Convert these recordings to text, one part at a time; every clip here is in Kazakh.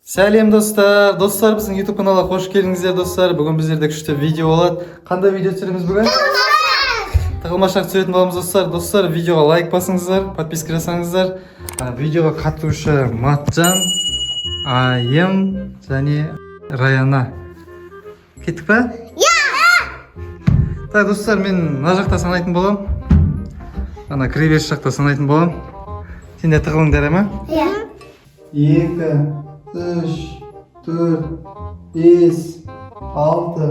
Сәлем достар, біздің YouTube каналға қош келдіңіздер достар. Бүгін біздерде күшті видео болады. Қандай видео түсіреміз бүгін? Тығылмашақ түсіретін боламыз достар. Достар, видеоға лайк басыңыздар, подписка жасаңыздар. Видеоға қатысушы Матжан, Айым және Раяна. Кеттік па? Так, достар, мен мына жақта санайтын болам. Ана кіреберіс жақта санайтын болам. Сендер тығылыңдар ма? 2 3, 4, 5, 6.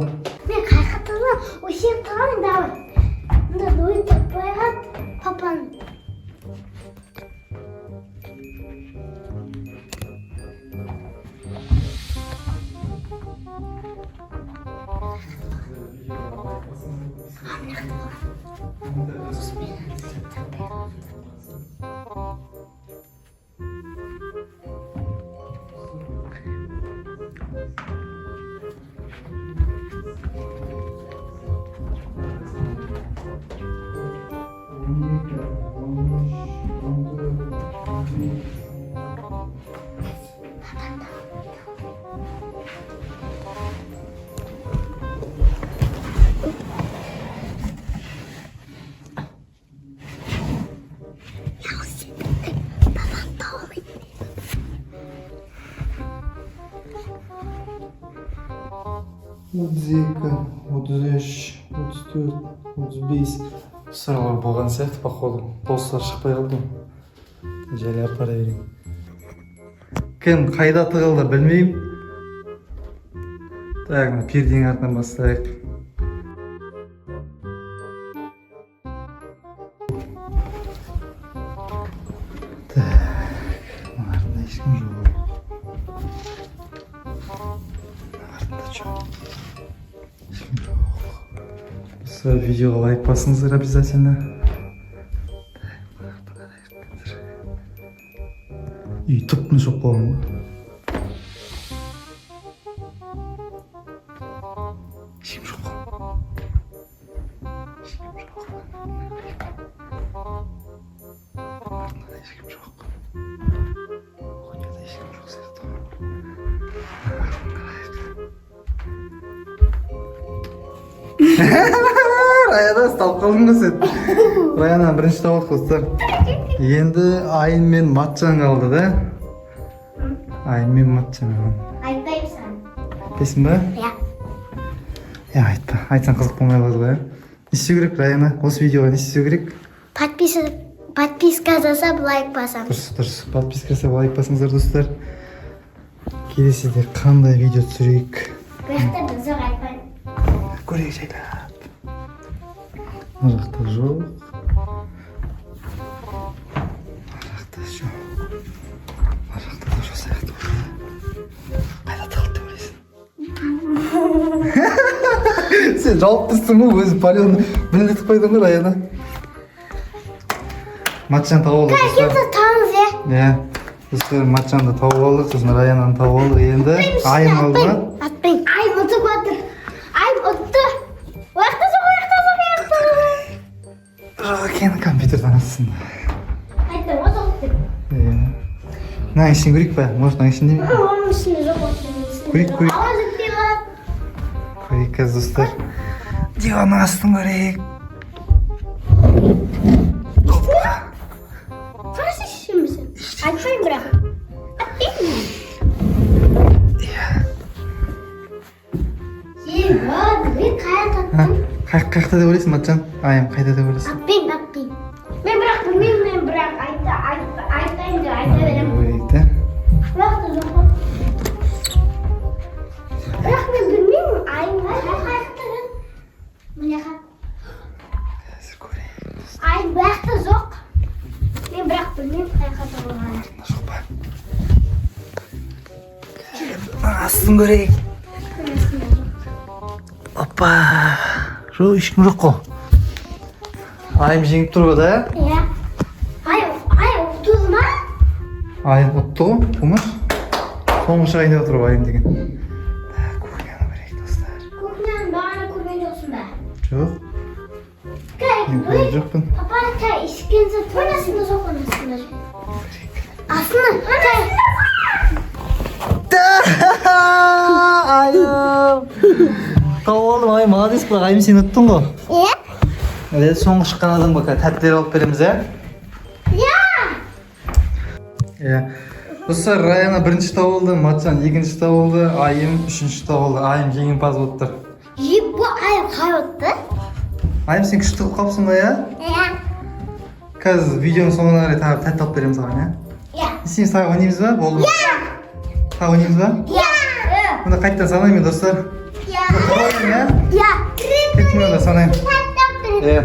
Мен қайқатыны өшеп тұрған давай. Мұнда дойып қойған папан. Отзека, 33, 34, 35. Сұралар болған сияқты, походу. Достар шықпай қалды. Жайлы апара берейін. Кім қайда тығылды білмеймін. Так, перденің артынан бастайық. Так, артында ешкім жоқ. Артында жоқ. Видеоға лайк басыңыздар обязательно. Үй тұптың жоқ болған ғой. Ешкім жоқ. Ешкім жоқ. Артында ешкім жоқ. Қойнада ешкім жоқ сияқты. Раяна сталып қалдың ғой сен. Раяна бірінші тауып достар. Енді Айын мен Матжан қалды да? Айын мен Матжан. Айтпаймын саған. Айтпайсың ба? Айтпа. Айтсаң қызық болмай қалады ғой. Не істеу керек, Раяна? Осы видеоға не істеу керек? Подписка жасап, лайк басам. Дұрыс. Подписка жасап, лайк басыңыздар достар. Келесіде қандай видео түсірейік? Бұяқта да жоқ айтпаймын. Көрейік жайлап. Мына жақта жоқ. Мына жақта жоқ. Мына жақта да жоқ сияқты. Қайда тығылды деп ойлайсың? Сен жауып тұрсың ғой, өзі полигонды білдетіп қойдың ғой, Раяна. Матжан тауып алдық достар. Кәкемді таңыз, Достар, Матжанды тауып алдық, сосын Раянаны тауып алдық. Енді Айым алды ма? Атпайын. Айым ұтып отыр. Айым ұтты. Уақытта жоқ. Жоқ екен, компьютерден астында. Айттым, о жоқ деп. Мына ішін көрейік па? Может, мына ішінде ме? Оның ішінде жоқ. Көрейік. Ауыз өтпей қалады. Көрейік қазір достар. Диванның астын көрейік. Қарасы шешемісің? Айтпайын бірақ. Атпайын. Қайда таптың? Қайда деп ойлайсың, Матжан? Айым, қайда деп ойлайсың? Атпайын. Мен бірақ білмеймін, мен бірақ айтайын деп айта беремін. Көрейік та. Бірақ та жоқ қой. Бірақ мен білмеймін, айым қайықта жүр. Міне қап. Қазір көрейік. Айым бірақ та жоқ. Мен бірақ білмеймін, қайықта болғанын. Артында жоқ па? Астын көрейік. Опа! Жоқ, ешкім жоқ қой. Айым жеңіп тұр ғой да? Айым ұқтыңыз ма? Айым ұтты ғой, қумаш. Соңғы шығайын деп отыр ғой Айым деген. Кухняны көрейік достар. Кухняны бағана көрген жоқсың ба? Жоқ. Мен көрген жоқпын. Папа, ішкенсі астында жоқ, астында жоқ. Астында. Ayım. Tavuk oğlum ayım молодец bırak ayım seni unuttun mu? Evet soңғы шыққан адамға тәттілер алып береміз ә? Иә. Достар, Раяна бірінші табылды, Матжан екінші табылды, Айым үшінші табылды. Айым жеңімпаз болып тұр. Bu ayım kaybetті. Айым сен күшті қылып қалыпсың ғой, ә? Қазір видеоның соңына қарай тағы тәтті алып беремін саған, ә? Сен тағы ойнаймыз ба? Болды ма? Тағы ойнаймыз ба? Мұнда қайтадан санаймын, достар. Ойнайын, ә? Кеттім онда санаймын. Иә.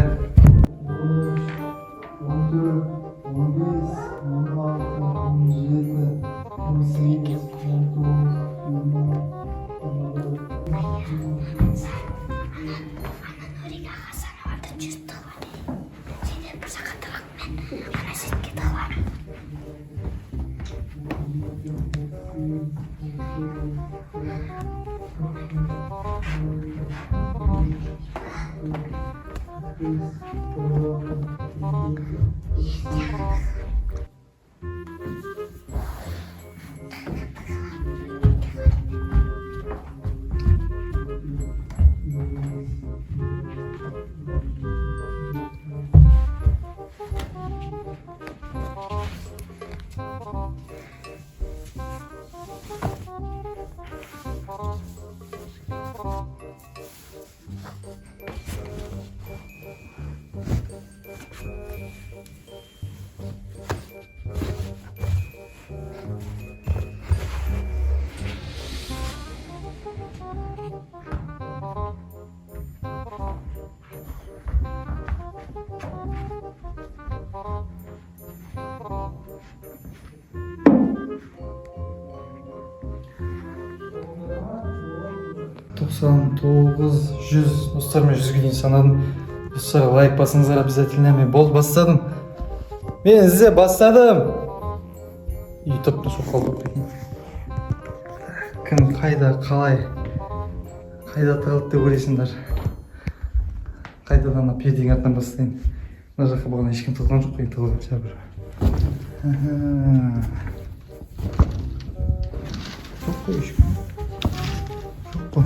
99, 100. Dostlar ben 100'e дейін санадым. Dostlar лайк басыңыздар обязательно. Мен болды бастадым. Мен size бастадым. Ютубта сол қалдық екен. Кім қайда қалай қайда тығылды деп ойлайсыңдар. Қайдадан ана перденің артынан бастайын. Мына жаққа бағана ешкім тығылған жоқ қой, тығылған шығар бір. Жоқ қой ешкім. Жоқ қой.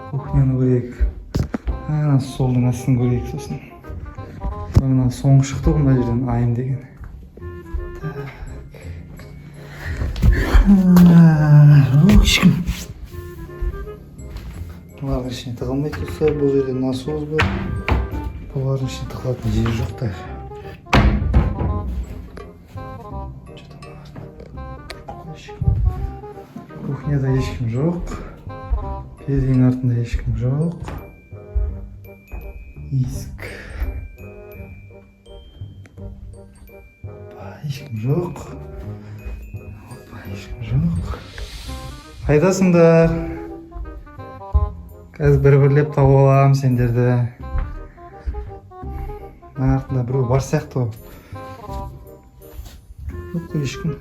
Кухняны көрейік. Ана столдың астын көрейік сосын. Ана соңғы шықты ғой мына жерден айым деген. Жоқ ешкім. Бұлардың ішіне тығылмайды тұрса, бұл жерде насос бар. Бұлардың ішіне тығылатын жер жоқ та. Кухняда ешкім жоқ. Перденің артында ешкім жоқ. Есік. Ешкім жоқ. Ешкім жоқ. Қайдасыңдар? Қазір бір-бірлеп тауып аламын сендерді. Артында біреу бар сияқты ғой. Жоқ қой ешкім.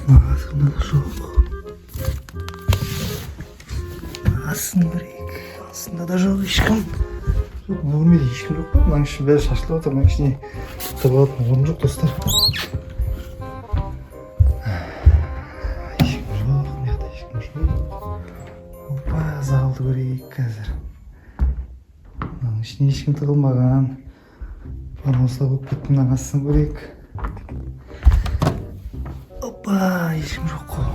Астында да жоқ. Астында бірек. Астында да жоқ ешкім. Жоқ, мына бөлмеде ешкім жоқ па? Мынаның іші бәрі шашылып отыр. Мынаның ішіне тығылатын орын жоқ, достар. Ешкім жоқ, мыняқта ешкім жоқ. Опа, залды көрейік қазір. Мынаның ішіне ешкім тығылмаған. Парнослар болып кетті, мынаның астын көрейік. Опа, ешкім жоқ қой.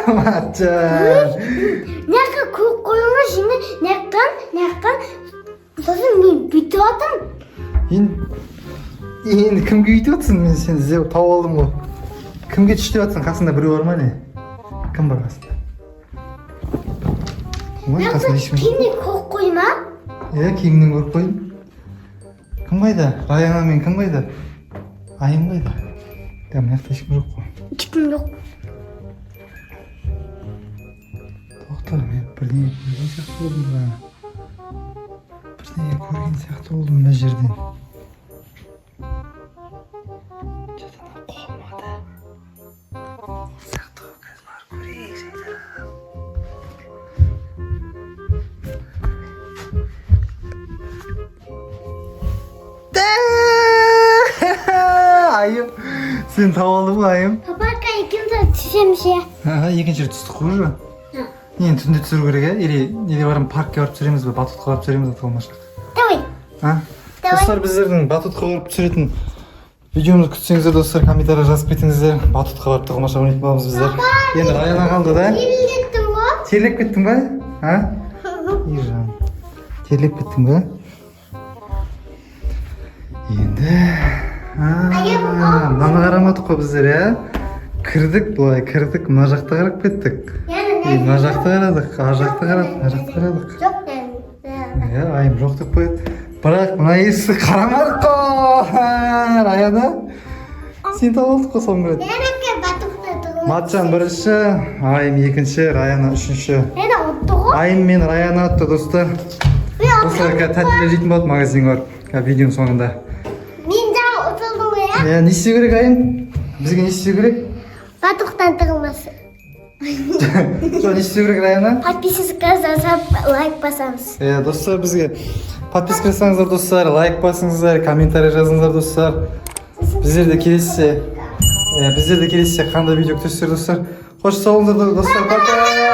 Матжан! Неққа көк қойыңа жіне, неқтан, сосын мен бүйтіп атым. Енді кімге үйтіп атсың? Мен сені іздеп тауып алдым ғой. Кімге түштеп атсың? Қасында біреу бар ма не? Кім бар қасында? Кімде көк қойма? Иә, кеңінен көріп қойдым. Кім қайда? Раяна мен кім қайда? Айым қайда? Иә, мыняқта ешкім жоқ қой. Ешкім жоқ. Тоқтар, мен бірдеңе көрген сияқты болдым ба? Бірдеңе көрген сияқты болдым мына жерден. Жадына қолмады. Сияқты ғой, қазір барып көрейік жайда. Сен таап алдың ба айым? Папака ikimiz düşemiş ya. Екінші рет түстік қой уже. Енді түнде түсіру керек иә? Или неге барып паркке барып түсіреміз бе? Батутқа барып түсіреміз бе Талмашақ? Давай. Достар, біздердің батутқа барып түсіретін видеомызды күтсеңіздер достар, комментария жазып кетіңіздер. Батутқа барып Талмашақ ойнайтын боламыз біздер. Енді Раяна қалды да? Терлеттің ба? Терлеп кеттің ба? Ержан. Терлеп кеттің ба? Енді... Мынаны қарамадық қой біздер, иә? Кірдік былай, кірдік, мына жақта қарап кеттік. Мына жақта қарадық, ар жақта қарадық, мына жақта қарадық. Жоқ yani. Иә, айым жоқ деп қояды. Бірақ мына есікті қарамадық қой. Раяна, сен тауып алдық қой соңғы рет. Ерекке батықта тұрмыз. Матчан бірінші, айым екінші, Раяна үшінші. Нені ұтты ғой? Айым мен Раяна атты достар. Достар, тәттілер жейтін болады магазинге барып. Видеоның соңында. Мен жаңа ұтылдым ya. Не істеу керек айым? Бізге не істеу керек? Батықтан тұрмасы. Жоқ, не істеу керек Раяна? Подписчикка жасап лайк басамыз. Достар, бізге подписка жасаңыздар достар, лайк басыңыздар, комментарий жазыңыздар достар. Біздерде келесі қандай видео күтесіздер достар. Қош сау болыңыздар достар. Пока!